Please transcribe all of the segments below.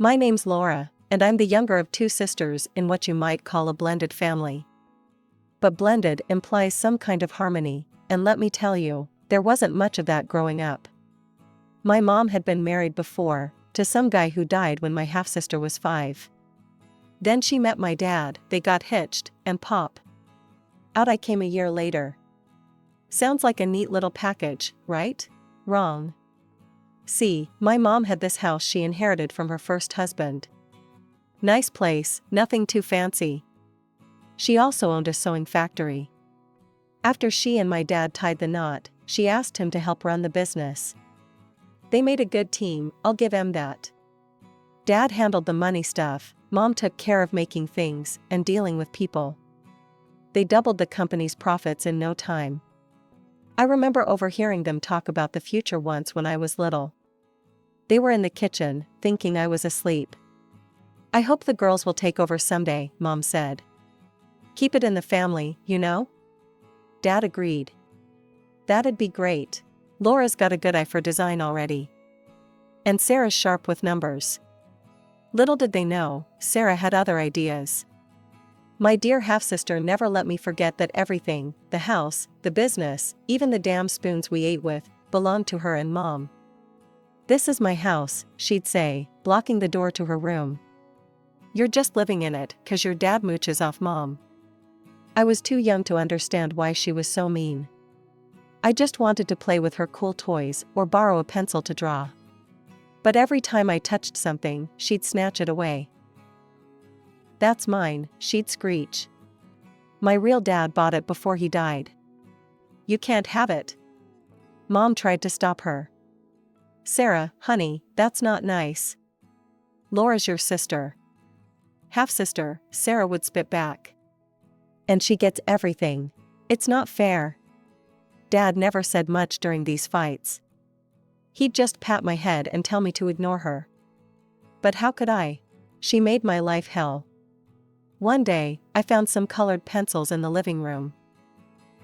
My name's Laura, and I'm the younger of two sisters in what you might call a blended family. But blended implies some kind of harmony, and let me tell you, there wasn't much of that growing up. My mom had been married before, to some guy who died when my half-sister was 5. Then she met my dad, they got hitched, and pop. Out I came a year later. Sounds like a neat little package, right? Wrong. See, my mom had this house she inherited from her first husband. Nice place, nothing too fancy. She also owned a sewing factory. After she and my dad tied the knot, she asked him to help run the business. They made a good team, I'll give him that. Dad handled the money stuff, Mom took care of making things and dealing with people. They doubled the company's profits in no time. I remember overhearing them talk about the future once when I was little. They were in the kitchen, thinking I was asleep. I hope the girls will take over someday, Mom said. Keep it in the family, you know? Dad agreed. That'd be great. Laura's got a good eye for design already. And Sarah's sharp with numbers. Little did they know, Sarah had other ideas. My dear half-sister never let me forget that everything, the house, the business, even the damn spoons we ate with, belonged to her and Mom. This is my house, she'd say, blocking the door to her room. You're just living in it, 'cause your dad mooches off Mom. I was too young to understand why she was so mean. I just wanted to play with her cool toys or borrow a pencil to draw. But every time I touched something, she'd snatch it away. That's mine, she'd screech. My real dad bought it before he died. You can't have it. Mom tried to stop her. Sarah, honey, that's not nice. Laura's your sister. Half-sister, Sarah would spit back. And she gets everything. It's not fair. Dad never said much during these fights. He'd just pat my head and tell me to ignore her. But how could I? She made my life hell. One day, I found some colored pencils in the living room.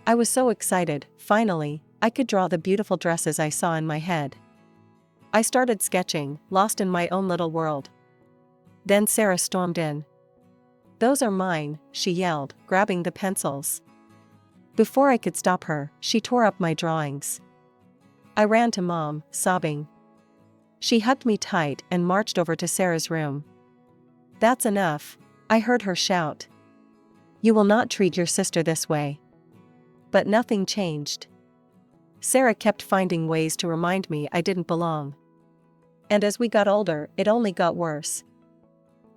I was so excited, finally, I could draw the beautiful dresses I saw in my head. I started sketching, lost in my own little world. Then Sarah stormed in. Those are mine, she yelled, grabbing the pencils. Before I could stop her, she tore up my drawings. I ran to Mom, sobbing. She hugged me tight and marched over to Sarah's room. That's enough, I heard her shout. You will not treat your sister this way. But nothing changed. Sarah kept finding ways to remind me I didn't belong. And as we got older, it only got worse.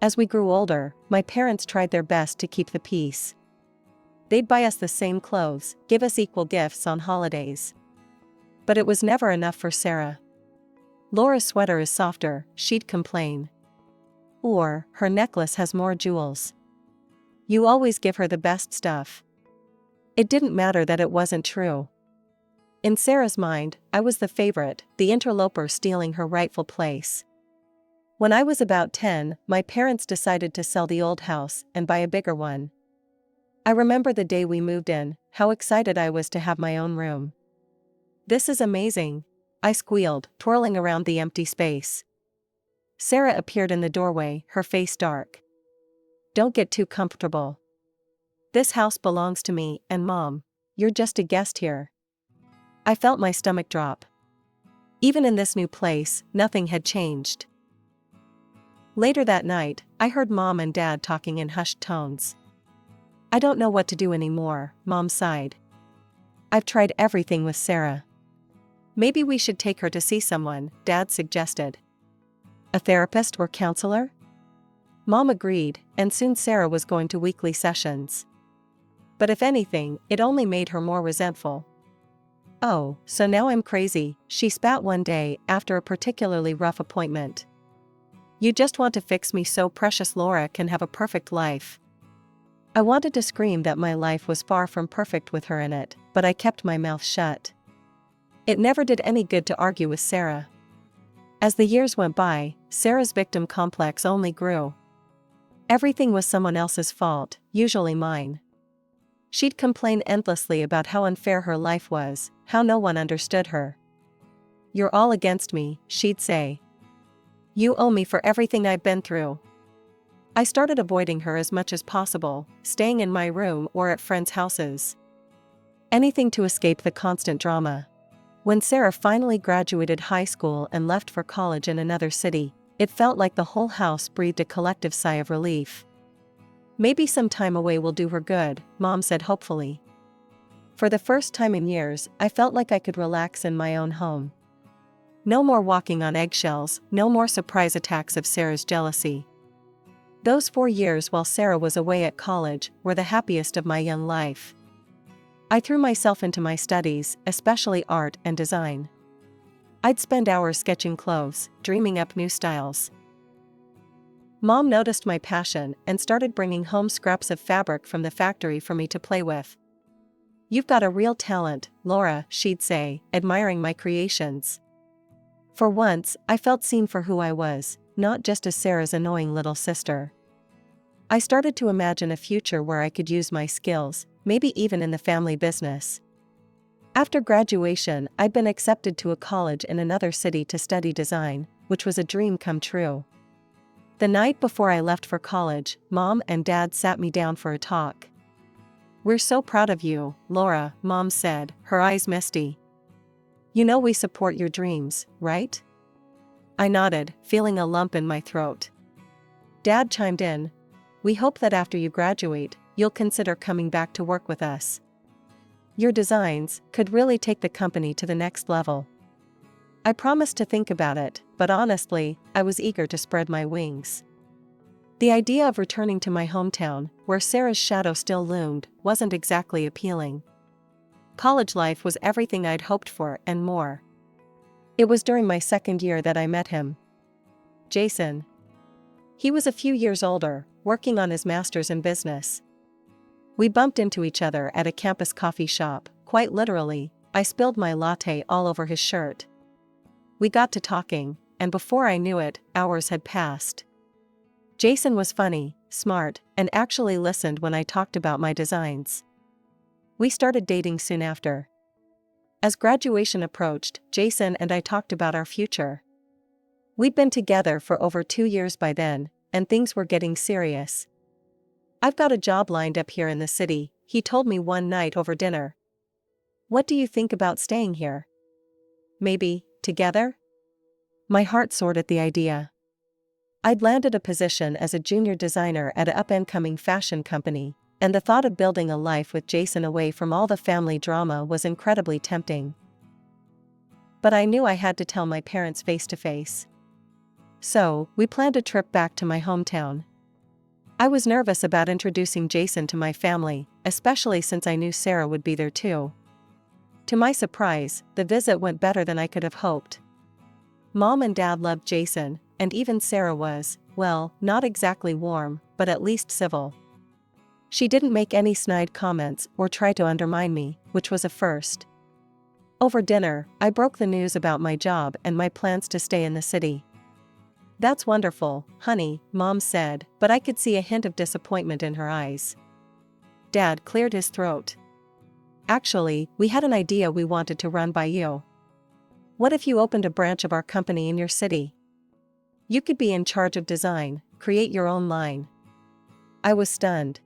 As we grew older, my parents tried their best to keep the peace. They'd buy us the same clothes, give us equal gifts on holidays. But it was never enough for Sarah. Laura's sweater is softer, she'd complain. Or, her necklace has more jewels. You always give her the best stuff. It didn't matter that it wasn't true. In Sarah's mind, I was the favorite, the interloper stealing her rightful place. When I was about 10, my parents decided to sell the old house and buy a bigger one. I remember the day we moved in, how excited I was to have my own room. This is amazing, I squealed, twirling around the empty space. Sarah appeared in the doorway, her face dark. Don't get too comfortable. This house belongs to me and Mom. You're just a guest here. I felt my stomach drop. Even in this new place, nothing had changed. Later that night, I heard Mom and Dad talking in hushed tones. I don't know what to do anymore, Mom sighed. I've tried everything with Sarah. Maybe we should take her to see someone, Dad suggested. A therapist or counselor? Mom agreed, and soon Sarah was going to weekly sessions. But if anything, it only made her more resentful. Oh, so now I'm crazy, she spat one day after a particularly rough appointment. You just want to fix me so precious Laura can have a perfect life. I wanted to scream that my life was far from perfect with her in it, but I kept my mouth shut. It never did any good to argue with Sarah. As the years went by, Sarah's victim complex only grew. Everything was someone else's fault, usually mine. She'd complain endlessly about how unfair her life was, how no one understood her. You're all against me, she'd say. You owe me for everything I've been through. I started avoiding her as much as possible, staying in my room or at friends' houses. Anything to escape the constant drama. When Sarah finally graduated high school and left for college in another city, it felt like the whole house breathed a collective sigh of relief. Maybe some time away will do her good, Mom said hopefully. For the first time in years, I felt like I could relax in my own home. No more walking on eggshells, no more surprise attacks of Sarah's jealousy. Those 4 years while Sarah was away at college were the happiest of my young life. I threw myself into my studies, especially art and design. I'd spend hours sketching clothes, dreaming up new styles. Mom noticed my passion and started bringing home scraps of fabric from the factory for me to play with. "You've got a real talent, Laura," she'd say, admiring my creations. For once, I felt seen for who I was, not just as Sarah's annoying little sister. I started to imagine a future where I could use my skills, maybe even in the family business. After graduation, I'd been accepted to a college in another city to study design, which was a dream come true. The night before I left for college, Mom and Dad sat me down for a talk. "We're so proud of you, Laura," Mom said, her eyes misty. "You know we support your dreams, right?" I nodded, feeling a lump in my throat. Dad chimed in. "We hope that after you graduate, you'll consider coming back to work with us. Your designs could really take the company to the next level." I promised to think about it, but honestly, I was eager to spread my wings. The idea of returning to my hometown, where Sarah's shadow still loomed, wasn't exactly appealing. College life was everything I'd hoped for and more. It was during my second year that I met him. Jason. He was a few years older, working on his master's in business. We bumped into each other at a campus coffee shop, quite literally. I spilled my latte all over his shirt. We got to talking, and before I knew it, hours had passed. Jason was funny, smart, and actually listened when I talked about my designs. We started dating soon after. As graduation approached, Jason and I talked about our future. We'd been together for over 2 years by then, and things were getting serious. "I've got a job lined up here in the city," he told me one night over dinner. "What do you think about staying here? Maybe, together?" My heart soared at the idea. I'd landed a position as a junior designer at an up-and-coming fashion company, and the thought of building a life with Jason away from all the family drama was incredibly tempting. But I knew I had to tell my parents face to face. So, we planned a trip back to my hometown. I was nervous about introducing Jason to my family, especially since I knew Sarah would be there too. To my surprise, the visit went better than I could have hoped. Mom and Dad loved Jason, and even Sarah was, well, not exactly warm, but at least civil. She didn't make any snide comments or try to undermine me, which was a first. Over dinner, I broke the news about my job and my plans to stay in the city. "That's wonderful, honey," Mom said, but I could see a hint of disappointment in her eyes. Dad cleared his throat. "Actually, we had an idea we wanted to run by you. What if you opened a branch of our company in your city? You could be in charge of design, create your own line." I was stunned.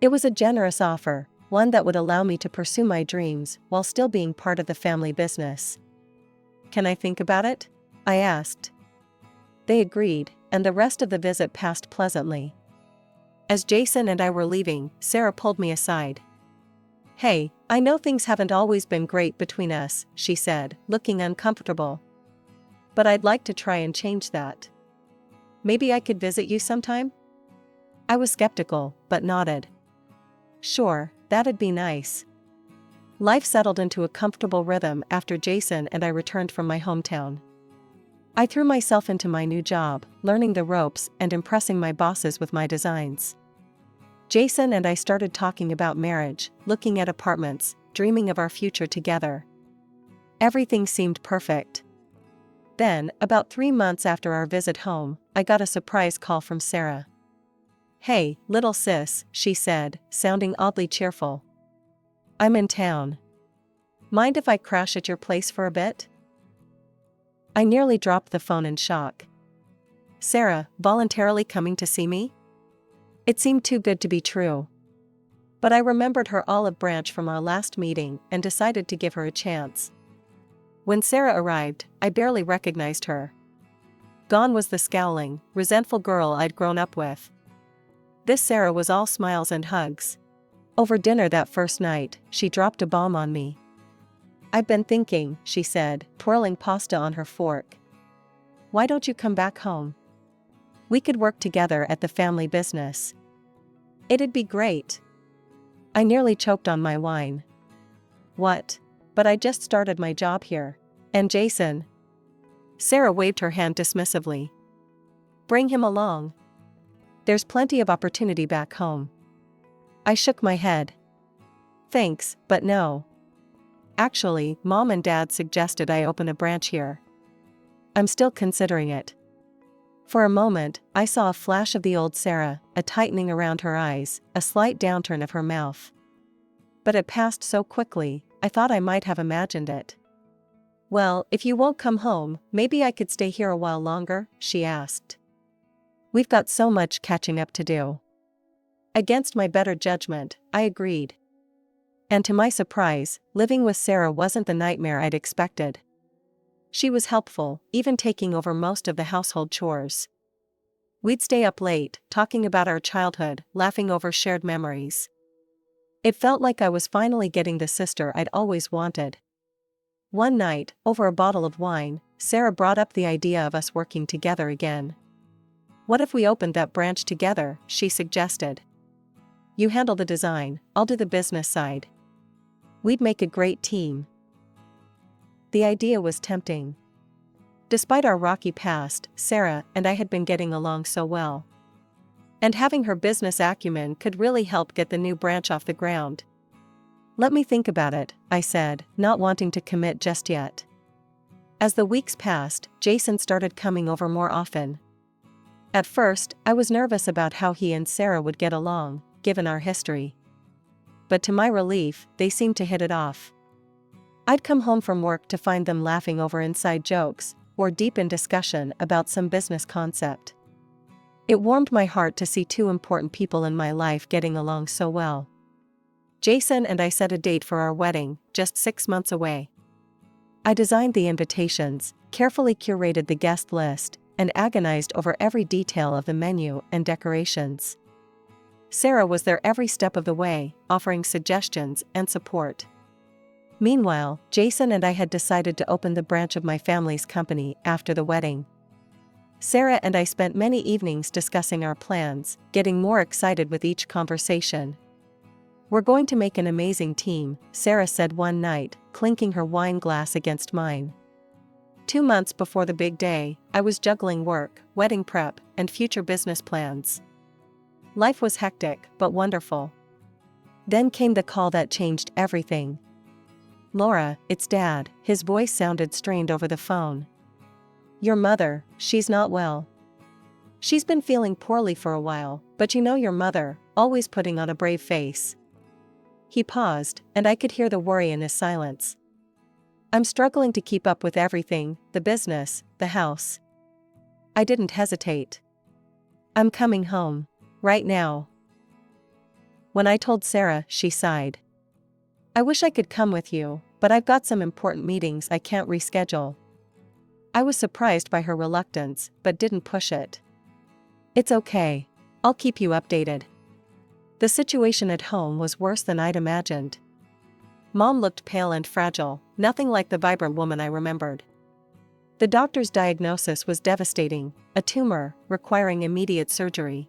It was a generous offer, one that would allow me to pursue my dreams while still being part of the family business. "Can I think about it?" I asked. They agreed, and the rest of the visit passed pleasantly. As Jason and I were leaving, Sarah pulled me aside. "Hey, I know things haven't always been great between us," she said, looking uncomfortable. "But I'd like to try and change that. Maybe I could visit you sometime?" I was skeptical, but nodded. "Sure, that'd be nice." Life settled into a comfortable rhythm after Jason and I returned from my hometown. I threw myself into my new job, learning the ropes and impressing my bosses with my designs. Jason and I started talking about marriage, looking at apartments, dreaming of our future together. Everything seemed perfect. Then, about 3 months after our visit home, I got a surprise call from Sarah. "Hey, little sis," she said, sounding oddly cheerful. "I'm in town. Mind if I crash at your place for a bit?" I nearly dropped the phone in shock. Sarah, voluntarily coming to see me? It seemed too good to be true. But I remembered her olive branch from our last meeting and decided to give her a chance. When Sarah arrived, I barely recognized her. Gone was the scowling, resentful girl I'd grown up with. This Sarah was all smiles and hugs. Over dinner that first night, she dropped a bomb on me. "I've been thinking," she said, twirling pasta on her fork. "Why don't you come back home? We could work together at the family business. It'd be great." I nearly choked on my wine. "What? But I just started my job here. And Jason?" Sarah waved her hand dismissively. "Bring him along. There's plenty of opportunity back home." I shook my head. "Thanks, but no. Actually, Mom and Dad suggested I open a branch here. I'm still considering it." For a moment, I saw a flash of the old Sarah, a tightening around her eyes, a slight downturn of her mouth. But it passed so quickly, I thought I might have imagined it. "Well, if you won't come home, maybe I could stay here a while longer?" she asked. "We've got so much catching up to do." Against my better judgment, I agreed. And to my surprise, living with Sarah wasn't the nightmare I'd expected. She was helpful, even taking over most of the household chores. We'd stay up late, talking about our childhood, laughing over shared memories. It felt like I was finally getting the sister I'd always wanted. One night, over a bottle of wine, Sarah brought up the idea of us working together again. "What if we opened that branch together?" she suggested. "You handle the design, I'll do the business side. We'd make a great team." The idea was tempting. Despite our rocky past, Sarah and I had been getting along so well. And having her business acumen could really help get the new branch off the ground. "Let me think about it," I said, not wanting to commit just yet. As the weeks passed, Jason started coming over more often. At first, I was nervous about how he and Sarah would get along, given our history. But to my relief, they seemed to hit it off. I'd come home from work to find them laughing over inside jokes, or deep in discussion about some business concept. It warmed my heart to see two important people in my life getting along so well. Jason and I set a date for our wedding, just 6 months away. I designed the invitations, carefully curated the guest list, and agonized over every detail of the menu and decorations. Sarah was there every step of the way, offering suggestions and support. Meanwhile, Jason and I had decided to open the branch of my family's company after the wedding. Sarah and I spent many evenings discussing our plans, getting more excited with each conversation. "We're going to make an amazing team," Sarah said one night, clinking her wine glass against mine. 2 months before the big day, I was juggling work, wedding prep, and future business plans. Life was hectic, but wonderful. Then came the call that changed everything. "Laura, it's Dad," his voice sounded strained over the phone. "Your mother, she's not well. She's been feeling poorly for a while, but you know your mother, always putting on a brave face." He paused, and I could hear the worry in his silence. "I'm struggling to keep up with everything, the business, the house." I didn't hesitate. "I'm coming home. Right now." When I told Sarah, she sighed. "I wish I could come with you, but I've got some important meetings I can't reschedule." I was surprised by her reluctance, but didn't push it. "It's okay. I'll keep you updated." The situation at home was worse than I'd imagined. Mom looked pale and fragile, nothing like the vibrant woman I remembered. The doctor's diagnosis was devastating, a tumor, requiring immediate surgery.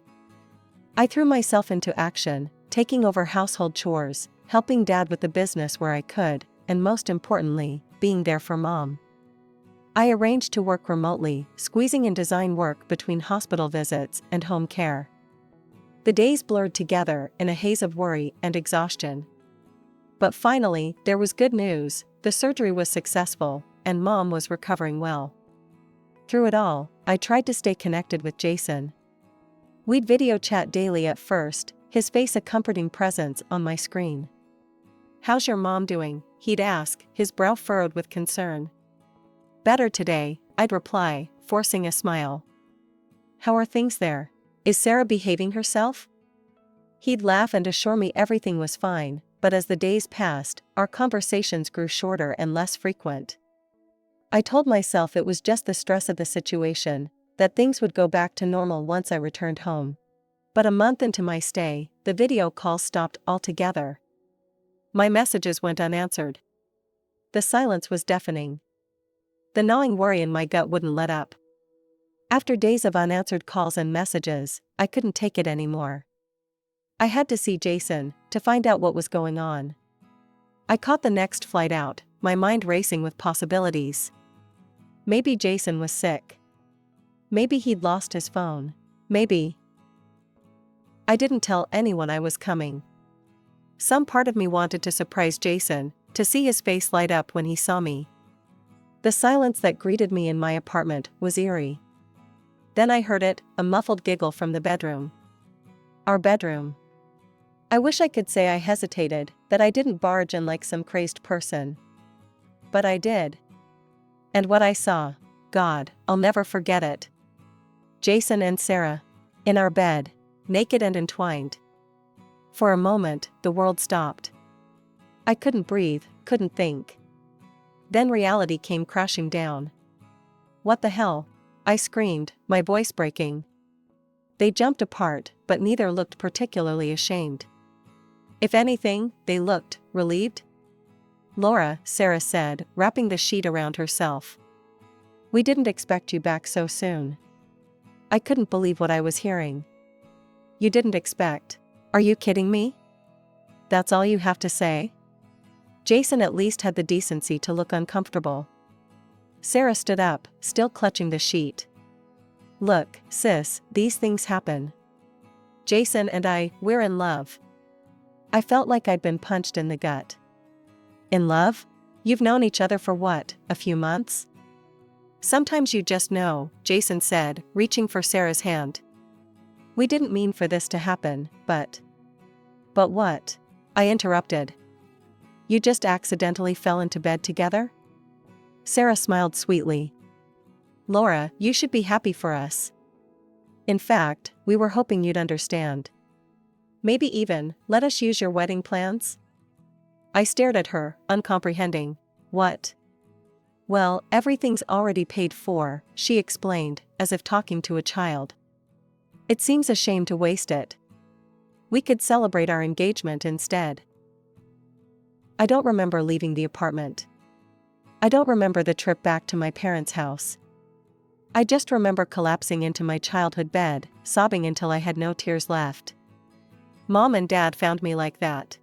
I threw myself into action, taking over household chores, helping Dad with the business where I could, and most importantly, being there for Mom. I arranged to work remotely, squeezing in design work between hospital visits and home care. The days blurred together in a haze of worry and exhaustion. But finally, there was good news: the surgery was successful, and Mom was recovering well. Through it all, I tried to stay connected with Jason. We'd video chat daily at first, his face a comforting presence on my screen. "How's your mom doing?" he'd ask, his brow furrowed with concern. "Better today," I'd reply, forcing a smile. How are things there? Is Sarah behaving herself? He'd laugh and assure me everything was fine, but as the days passed, our conversations grew shorter and less frequent. I told myself it was just the stress of the situation, that things would go back to normal once I returned home. But a month into my stay, the video calls stopped altogether. My messages went unanswered. The silence was deafening. The gnawing worry in my gut wouldn't let up. After days of unanswered calls and messages, I couldn't take it anymore. I had to see Jason, to find out what was going on. I caught the next flight out, my mind racing with possibilities. Maybe Jason was sick. Maybe he'd lost his phone. Maybe. I didn't tell anyone I was coming. Some part of me wanted to surprise Jason, to see his face light up when he saw me. The silence that greeted me in my apartment was eerie. Then I heard it, a muffled giggle from the bedroom. Our bedroom. I wish I could say I hesitated, that I didn't barge in like some crazed person. But I did. And what I saw, God, I'll never forget it. Jason and Sarah. In our bed, naked and entwined. For a moment, the world stopped. I couldn't breathe, couldn't think. Then reality came crashing down. What the hell? I screamed, my voice breaking. They jumped apart, but neither looked particularly ashamed. If anything, they looked relieved. Laura, Sarah said, wrapping the sheet around herself. We didn't expect you back so soon. I couldn't believe what I was hearing. You didn't expect? Are you kidding me? That's all you have to say? Jason at least had the decency to look uncomfortable. Sarah stood up, still clutching the sheet. Look, sis, these things happen. Jason and we're in love. I felt like I'd been punched in the gut. In love? You've known each other for what, a few months? Sometimes you just know, Jason said, reaching for Sarah's hand. We didn't mean for this to happen, but... But what? I interrupted. You just accidentally fell into bed together? Sarah smiled sweetly. Laura, you should be happy for us. In fact, we were hoping you'd understand. Maybe even, let us use your wedding plans? I stared at her, uncomprehending. What? Well, everything's already paid for, she explained, as if talking to a child. It seems a shame to waste it. We could celebrate our engagement instead. I don't remember leaving the apartment. I don't remember the trip back to my parents' house. I just remember collapsing into my childhood bed, sobbing until I had no tears left. Mom and Dad found me like that.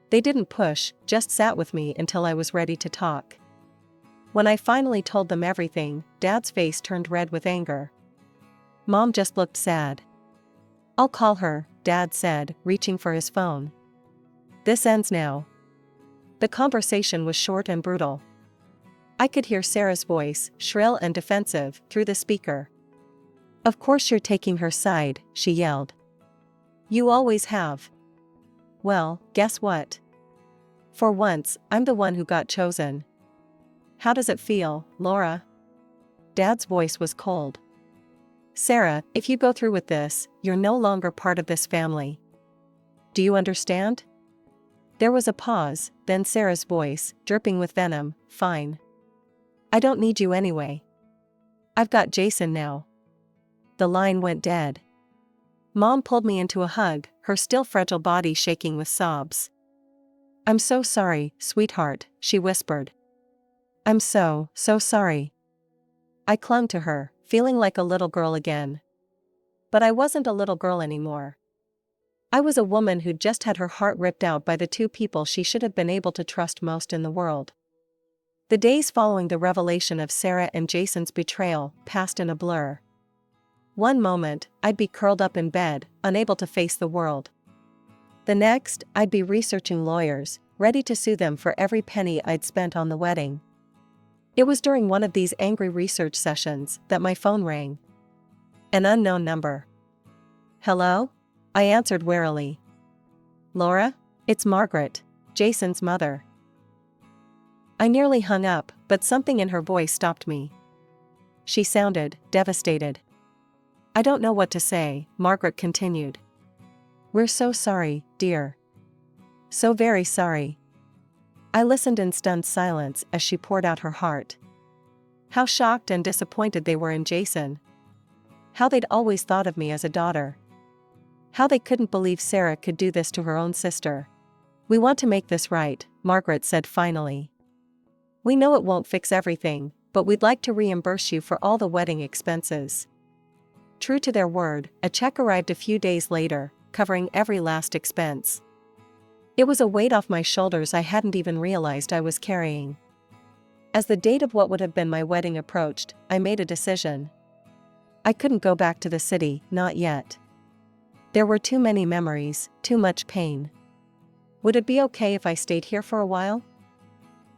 They didn't push, just sat with me until I was ready to talk. When I finally told them everything, Dad's face turned red with anger. Mom just looked sad. I'll call her, Dad said, reaching for his phone. This ends now. The conversation was short and brutal. I could hear Sarah's voice, shrill and defensive, through the speaker. Of course you're taking her side, she yelled. You always have. Well, guess what? For once, I'm the one who got chosen. How does it feel, Laura? Dad's voice was cold. Sarah, if you go through with this, you're no longer part of this family. Do you understand? There was a pause, then Sarah's voice, dripping with venom, fine. I don't need you anyway. I've got Jason now. The line went dead. Mom pulled me into a hug, her still fragile body shaking with sobs. I'm so sorry, sweetheart, she whispered. I'm so sorry. I clung to her, feeling like a little girl again. But I wasn't a little girl anymore. I was a woman who'd just had her heart ripped out by the two people she should have been able to trust most in the world. The days following the revelation of Sarah and Jason's betrayal passed in a blur. One moment, I'd be curled up in bed, unable to face the world. The next, I'd be researching lawyers, ready to sue them for every penny I'd spent on the wedding. It was during one of these angry research sessions that my phone rang. An unknown number. Hello? I answered warily. Laura? It's Margaret, Jason's mother. I nearly hung up, but something in her voice stopped me. She sounded devastated. I don't know what to say, Margaret continued. We're so sorry, dear. So very sorry. I listened in stunned silence as she poured out her heart. How shocked and disappointed they were in Jason. How they'd always thought of me as a daughter. How they couldn't believe Sarah could do this to her own sister. We want to make this right, Margaret said finally. We know it won't fix everything, but we'd like to reimburse you for all the wedding expenses. True to their word, a check arrived a few days later, covering every last expense. It was a weight off my shoulders I hadn't even realized I was carrying. As the date of what would have been my wedding approached, I made a decision. I couldn't go back to the city, not yet. There were too many memories, too much pain. Would it be okay if I stayed here for a while?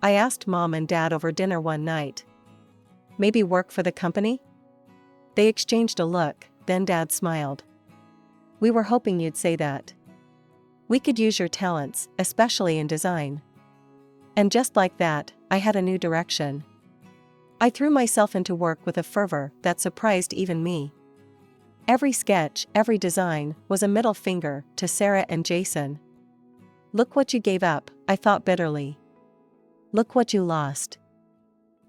I asked Mom and Dad over dinner one night. Maybe work for the company? They exchanged a look, then Dad smiled. We were hoping you'd say that. We could use your talents, especially in design. And just like that, I had a new direction. I threw myself into work with a fervor that surprised even me. Every sketch, every design, was a middle finger to Sarah and Jason. Look what you gave up, I thought bitterly. Look what you lost.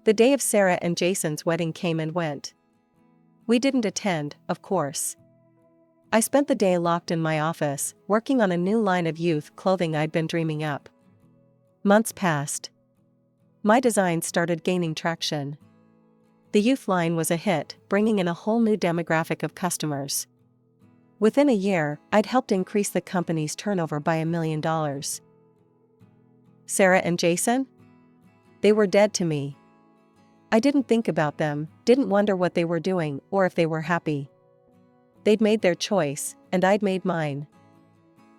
The day of Sarah and Jason's wedding came and went. We didn't attend, of course. I spent the day locked in my office, working on a new line of youth clothing I'd been dreaming up. Months passed. My design started gaining traction. The youth line was a hit, bringing in a whole new demographic of customers. Within a year, I'd helped increase the company's turnover by $1 million. Sarah and Jason? They were dead to me. I didn't think about them, didn't wonder what they were doing or if they were happy. They'd made their choice, and I'd made mine.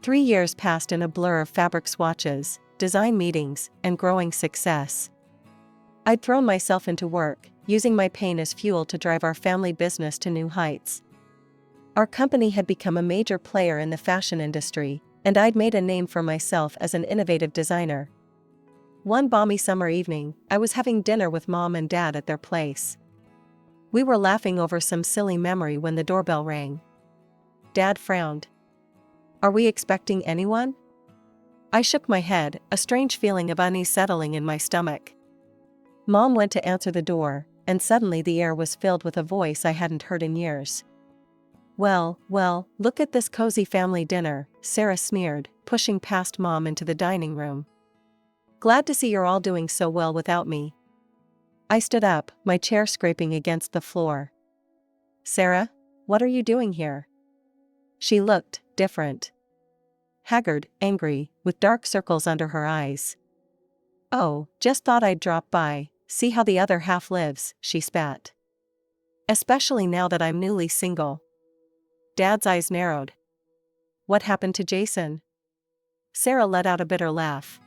3 years passed in a blur of fabric swatches, design meetings, and growing success. I'd thrown myself into work, using my pain as fuel to drive our family business to new heights. Our company had become a major player in the fashion industry, and I'd made a name for myself as an innovative designer. One balmy summer evening, I was having dinner with Mom and Dad at their place. We were laughing over some silly memory when the doorbell rang. Dad frowned. Are we expecting anyone? I shook my head, a strange feeling of unease settling in my stomach. Mom went to answer the door, and suddenly the air was filled with a voice I hadn't heard in years. Well, look at this cozy family dinner, Sarah sneered, pushing past Mom into the dining room. Glad to see you're all doing so well without me. I stood up, my chair scraping against the floor. Sarah, what are you doing here? She looked different. Haggard, angry, with dark circles under her eyes. Oh, just thought I'd drop by, see how the other half lives, she spat. Especially now that I'm newly single. Dad's eyes narrowed. What happened to Jason? Sarah let out a bitter laugh.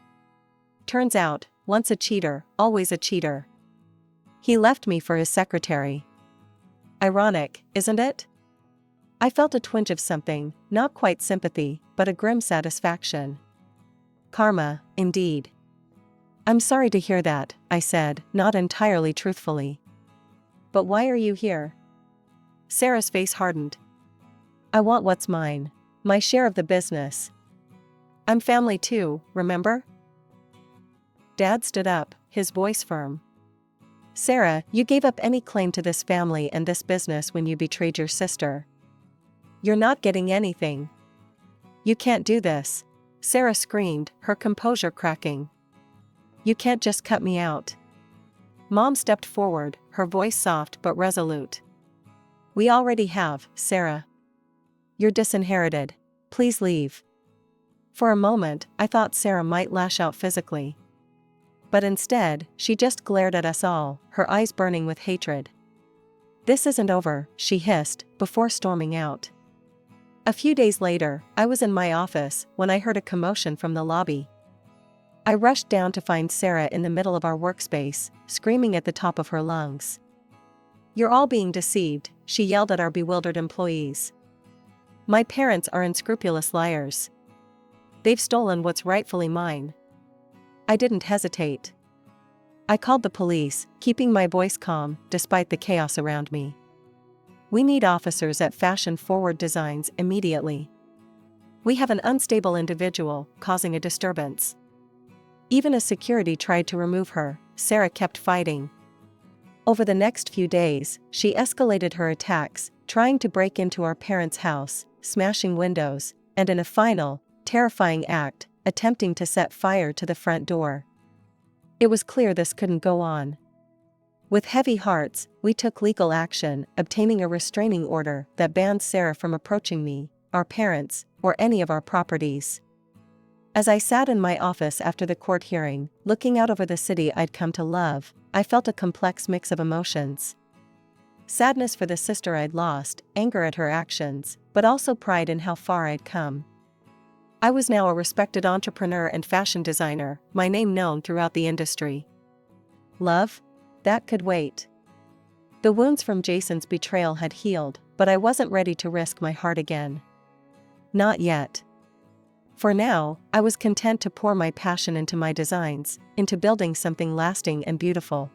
Turns out, once a cheater, always a cheater. He left me for his secretary. Ironic, isn't it? I felt a twinge of something, not quite sympathy, but a grim satisfaction. Karma, indeed. I'm sorry to hear that, I said, not entirely truthfully. But why are you here? Sarah's face hardened. I want what's mine. My share of the business. I'm family too, remember? Dad stood up, his voice firm. Sarah, you gave up any claim to this family and this business when you betrayed your sister. You're not getting anything. You can't do this. Sarah screamed, her composure cracking. You can't just cut me out. Mom stepped forward, her voice soft but resolute. We already have, Sarah. You're disinherited. Please leave. For a moment, I thought Sarah might lash out physically. But instead, she just glared at us all, her eyes burning with hatred. This isn't over, she hissed, before storming out. A few days later, I was in my office when I heard a commotion from the lobby. I rushed down to find Sarah in the middle of our workspace, screaming at the top of her lungs. You're all being deceived, she yelled at our bewildered employees. My parents are unscrupulous liars. They've stolen what's rightfully mine. I didn't hesitate. I called the police, keeping my voice calm, despite the chaos around me. We need officers at Fashion Forward Designs immediately. We have an unstable individual causing a disturbance. Even as security tried to remove her, Sarah kept fighting. Over the next few days, she escalated her attacks, trying to break into our parents' house, smashing windows, and in a final, terrifying act, attempting to set fire to the front door. It was clear this couldn't go on. With heavy hearts, we took legal action, obtaining a restraining order that banned Sarah from approaching me, our parents, or any of our properties. As I sat in my office after the court hearing, looking out over the city I'd come to love, I felt a complex mix of emotions. Sadness for the sister I'd lost, anger at her actions, but also pride in how far I'd come. I was now a respected entrepreneur and fashion designer, my name known throughout the industry. Love? That could wait. The wounds from Jason's betrayal had healed, but I wasn't ready to risk my heart again. Not yet. For now, I was content to pour my passion into my designs, into building something lasting and beautiful.